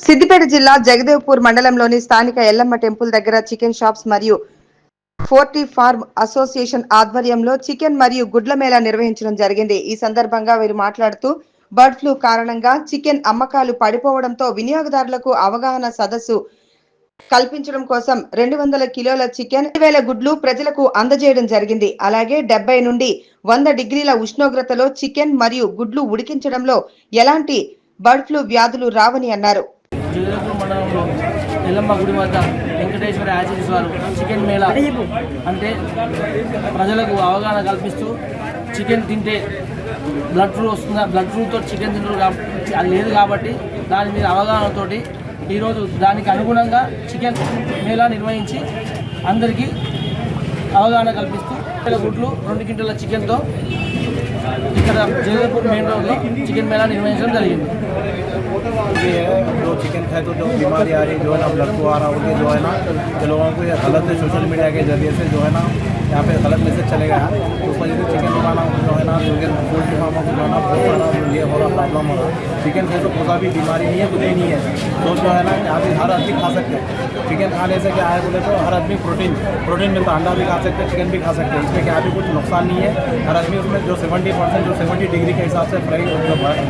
సిద్దిపేట జిల్లా జగదేవ్పూర్ మండలంలోని స్థానిక ఎల్లమ్మ టెంపుల్ దగ్గర చికెన్ షాప్స్ మరియు ఫోర్టీ ఫార్మ్ అసోసియేషన్ ఆధ్వర్యంలో చికెన్ మరియు గుడ్ల మేళా నిర్వహించడం జరిగింది. ఈ సందర్భంగా వీరు మాట్లాడుతూ బర్డ్ ఫ్లూ కారణంగా చికెన్ అమ్మకాలు పడిపోవడంతో వినియోగదారులకు అవగాహన సదస్సు కల్పించడం కోసం 200 కిలోల చికెన్ 1000 గుడ్లు ప్రజలకు అందజేయడం జరిగింది. అలాగే 70 నుండి 100 డిగ్రీల ఉష్ణోగ్రతలో చికెన్ మరియు గుడ్లు ఉడికించడంలో ఎలాంటి బర్డ్ ఫ్లూ వ్యాధులు రావని అన్నారు. ఎల్లమ్మ గుడి వద్ద వెంకటేశ్వర యాజరీస్ వారు చికెన్ మేళా అంటే ప్రజలకు అవగాహన కల్పిస్తూ చికెన్ తింటే బ్లడ్ ఫ్లూ వస్తుందా, బ్లడ్ ఫ్లూతో చికెన్ తింటారు అది లేదు కాబట్టి దాని మీద అవగాహనతోటి ఈరోజు దానికి అనుగుణంగా చికెన్ మేళా నిర్వహించి అందరికీ అవగాహన కల్పిస్తూ గుడ్లు 2 క్వింటాల చికెన్తో ఇక్కడ జగదేవ్పూర్ మెయిన్ రోడ్లో చికెన్ మేళా నిర్వహించడం జరిగింది. ये है जो चिकन खाए तो जो बीमारी आ रही जो है ना ब्लड फ्लू आ रहा होगी जो है ना जो लोगों को गलत सोशल मीडिया के जरिए से जो है ना यहाँ पे गलत मैसेज चलेगा तो उस वजह से चिकन दुकाना जो है ना चिकन पोल्ट्री फार्मों को जो है ना बहुत सारा ये हो रहा प्रॉब्लम हो रहा है। चिकन खाए तो कोई भी बीमारी नहीं है, कुछ भी नहीं है तो जो है ना यहाँ पे हर आदमी खा सकते हैं। चिकन खाने से क्या है बोले तो हर आदमी प्रोटीन मिलता है, अंडा भी खा सकते हैं, चिकन भी खा सकते हैं, इसमें क्या भी कुछ नुकसान नहीं है। हर आदमी उसमें जो 70% जो 70 डिग्री के हिसाब से फ्राई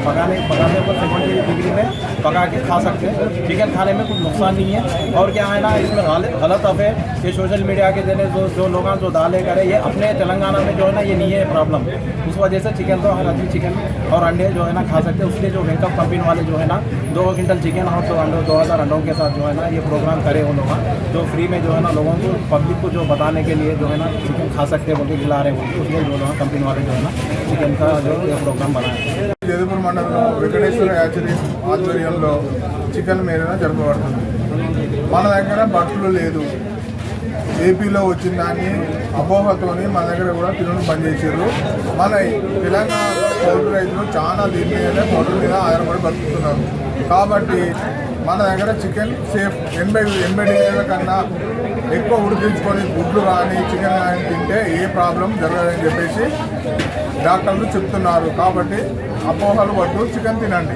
पकाने पर 70 डिग्री में पका के खा सकते हैं। चिकन खाने में कुछ नुकसान नहीं है। और क्या है ना इसमें गलत अफे ये सोशल मीडिया के जरिए जो लोग जो दाले करे ये अपने तेलंगाना में जो है ना ये नहीं है प्रॉब्लम, उस वजह से चिकन तो हर आदमी चिकन और अंडे जो है ना खा सकते हैं। उसलिए जो वेंकअप कंपनी वाले जो है ना 2 क्विंटल चिकन और 2000 अंडों के साथ जो है ना ये प्रोग्राम करे वो लोग जो फ्री में जो है ना लोगों को पब्लिक को जो बताने के लिए जो है ना चिकन खा सकते हैं बोल के खिला रहे हैं, उसलिए जो लोग कंपनी वाले जो है ना चिकन का जो ये प्रोग्राम बनाए। జగదేవ్పూర్ మండలంలో వెంకటేశ్వర యాచరీస్ ఆధ్వర్యంలో చికెన్ మేళా జరపబడుతుంది. మన దగ్గర బర్డ్ ఫ్లూ లేదు, ఏపీలో వచ్చిన దాన్ని అపోహతోని మన దగ్గర కూడా తినడం బంద్ చేశారు. మన తెలంగాణ పౌరులు రైతులు చాలా దీని మీద పౌరుల మీద ఆధారపడి బతుకుతున్నారు కాబట్టి మన దగ్గర చికెన్ సేఫ్ 80 డిగ్రీల కన్నా ఎక్కువ ఉడికించుకొని గుడ్లు కానీ చికెన్ కానీ తింటే ఏ ప్రాబ్లం జరగదని చెప్పేసి డాక్టర్లు చెప్తున్నారు. కాబట్టి అపోహలు వద్దు, చికెన్ తినండి.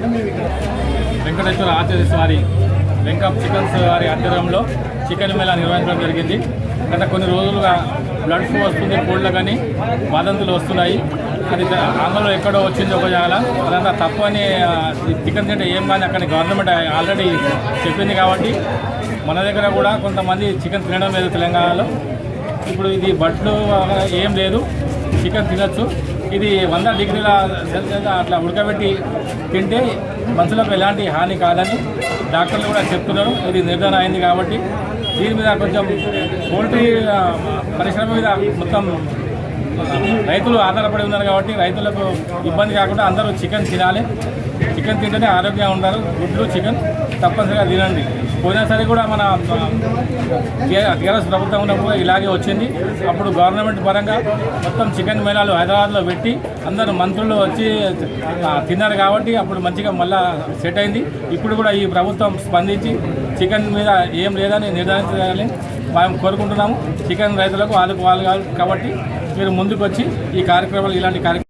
వెంకటేశ్వర ఆచార్యస్ వారి వెంకప్ చికెన్స్ వారి ఆధ్వర్యంలో చికెన్ మేళా నిర్వహించడం జరిగింది. గత కొన్ని రోజులుగా బ్లడ్ ఫ్లూ వస్తుంది, కోళ్ళ కానీ వాదంతులు వస్తున్నాయి. అది ఆంధ్రలో ఎక్కడో వచ్చింది ఒక జాగా, అదంతా తప్పు అని చికెన్ తింటే ఏం కానీ అక్కడ గవర్నమెంట్ ఆల్రెడీ చెప్పింది కాబట్టి మన దగ్గర కూడా కొంతమంది చికెన్ తినడం లేదు తెలంగాణలో. ఇప్పుడు ఇది బర్డ్ ఫ్లూ ఏం లేదు, చికెన్ తినచ్చు. ఇది 100 డిగ్రీల సెల్సియస్ అట్లా ఉడకబెట్టి తింటే మనుషులకు ఎలాంటి హాని కాదని డాక్టర్లు కూడా చెప్తున్నారు. ఇది నిర్ధారణ అయింది కాబట్టి దీని మీద కొంచెం పోల్ట్రీ పరిశ్రమ మీద మొత్తం రైతులు ఆధారపడి ఉన్నారు కాబట్టి రైతులకు ఇబ్బంది కాకుండా అందరూ చికెన్ తినాలి. చికెన్ తింటేనే ఆరోగ్యంగా ఉంటారు. గుడ్లు చికెన్ తప్పనిసరిగా తినండి. పోయినసారి కూడా మన టీఆర్ఎస్ ప్రభుత్వం ఉన్నప్పుడు ఇలాగే వచ్చింది. అప్పుడు గవర్నమెంట్ పరంగా మొత్తం చికెన్ మేళాలు హైదరాబాద్లో పెట్టి అందరూ మంత్రులు వచ్చి తిన్నారు కాబట్టి అప్పుడు మంచిగా మళ్ళా సెట్ అయింది. ఇప్పుడు కూడా ఈ ప్రభుత్వం స్పందించి చికెన్ మీద ఏం లేదని నిర్ధారించాలని మేము కోరుకుంటున్నాము. చికెన్ రైతులకు వాళ్ళు కాబట్టి మీరు ముందుకు వచ్చి ఈ కార్యక్రమాలు ఇలాంటి కార్యక్రమాలు